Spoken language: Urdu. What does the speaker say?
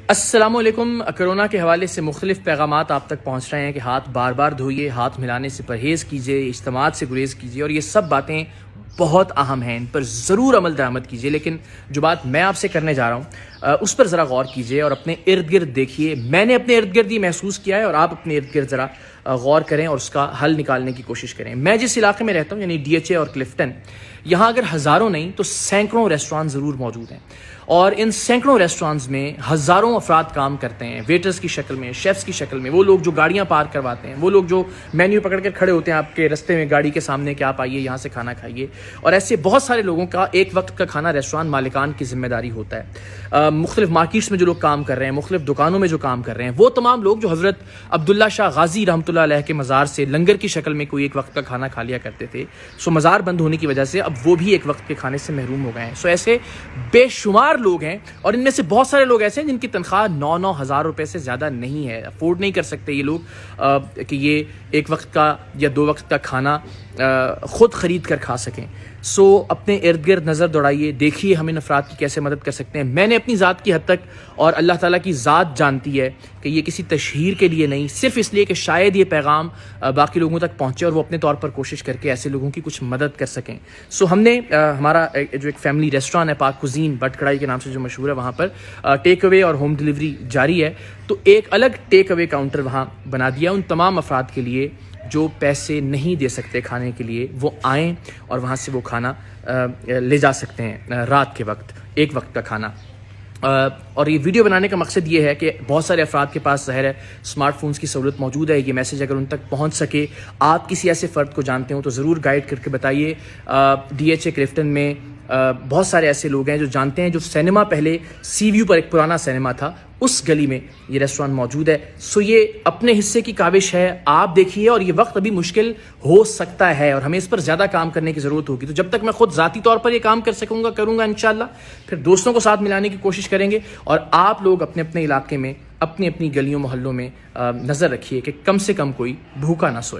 السلام علیکم۔ کرونا کے حوالے سے مختلف پیغامات آپ تک پہنچ رہے ہیں کہ ہاتھ بار بار دھوئیے، ہاتھ ملانے سے پرہیز کیجیے، اجتماعات سے گریز کیجیے، اور یہ سب باتیں بہت اہم ہیں، ان پر ضرور عمل درآمد کیجیے۔ لیکن جو بات میں آپ سے کرنے جا رہا ہوں اس پر ذرا غور کیجیے اور اپنے ارد گرد دیکھیے۔ میں نے اپنے ارد گرد یہ محسوس کیا ہے، اور آپ اپنے ارد گرد ذرا غور کریں اور اس کا حل نکالنے کی کوشش کریں۔ میں جس علاقے میں رہتا ہوں یعنی ڈی ایچ اے اور کلفٹن، یہاں اگر ہزاروں نہیں تو سینکڑوں ریسٹوران ضرور موجود ہیں، اور ان سینکڑوں ریسٹورانٹس میں ہزاروں افراد کام کرتے ہیں، ویٹرز کی شکل میں، شیفز کی شکل میں، وہ لوگ جو گاڑیاں پارک کرواتے ہیں، وہ لوگ جو مینیو پکڑ کر کھڑے ہوتے ہیں آپ کے رستے میں گاڑی کے سامنے کہ آپ آئیے یہاں سے کھانا کھائیے، اور ایسے بہت سارے لوگوں کا ایک وقت کا کھانا ریسٹوران مالکان کی ذمہ داری ہوتا ہے۔ مختلف مارکیٹس میں جو لوگ کام کر رہے ہیں، مختلف دکانوں میں جو کام کر رہے ہیں، وہ تمام لوگ جو حضرت عبداللہ شاہ غازی رحمۃ اللہ علیہ کے مزار سے لنگر کی شکل میں کوئی ایک وقت کا کھانا کھا لیا کرتے تھے، سو مزار بند ہونے کی وجہ سے اب وہ بھی ایک وقت کے کھانے سے محروم ہو گئے ہیں۔ سو ایسے بے شمار لوگ ہیں، اور ان میں سے بہت سارے لوگ ایسے ہیں جن کی تنخواہ 9 ہزار روپے سے زیادہ نہیں ہے، افورڈ نہیں کر سکتے یہ لوگ کہ یہ ایک وقت کا یا 2 وقت کا کھانا خود خرید کر کھا سکیں۔ سو اپنے ارد گرد نظر دوڑائیے، دیکھیے ہم ان افراد کی کیسے مدد کر سکتے ہیں۔ میں نے اپنی ذات کی حد تک، اور اللہ تعالیٰ کی ذات جانتی ہے کہ یہ کسی تشہیر کے لیے نہیں، صرف اس لیے کہ شاید یہ پیغام باقی لوگوں تک پہنچے اور وہ اپنے طور پر کوشش کر کے ایسے لوگوں کی کچھ مدد کر سکیں۔ سو ہم نے ہمارا جو ایک فیملی ریسٹوران ہے پاک کوزین بٹ کڑائی کے نام سے جو مشہور ہے، وہاں پر ٹیک اوے اور ہوم ڈلیوری جاری ہے، تو ایک الگ ٹیک اوے کاؤنٹر وہاں بنا دیا ان تمام افراد کے لیے جو پیسے نہیں دے سکتے کھانے کے لیے، وہ آئیں اور وہاں سے وہ کھانا لے جا سکتے ہیں رات کے وقت، ایک وقت کا کھانا۔ اور یہ ویڈیو بنانے کا مقصد یہ ہے کہ بہت سارے افراد کے پاس ظاہر ہے اسمارٹ فونز کی سہولت موجود ہے، یہ میسج اگر ان تک پہنچ سکے، آپ کسی ایسے فرد کو جانتے ہوں تو ضرور گائیڈ کر کے بتائیے۔ ڈی ایچ اے کلفٹن میں بہت سارے ایسے لوگ ہیں جو جانتے ہیں، جو سینما پہلے سی ویو پر ایک پرانا سینما تھا، اس گلی میں یہ ریسٹوران موجود ہے۔ سو یہ اپنے حصے کی کاوش ہے، آپ دیکھیے، اور یہ وقت ابھی مشکل ہو سکتا ہے اور ہمیں اس پر زیادہ کام کرنے کی ضرورت ہوگی۔ تو جب تک میں خود ذاتی طور پر یہ کام کر سکوں گا کروں گا انشاءاللہ، پھر دوستوں کو ساتھ ملانے کی کوشش کریں گے، اور آپ لوگ اپنے اپنے علاقے میں، اپنی اپنی گلیوں محلوں میں نظر رکھیے کہ کم سے کم کوئی بھوکا نہ سوئے۔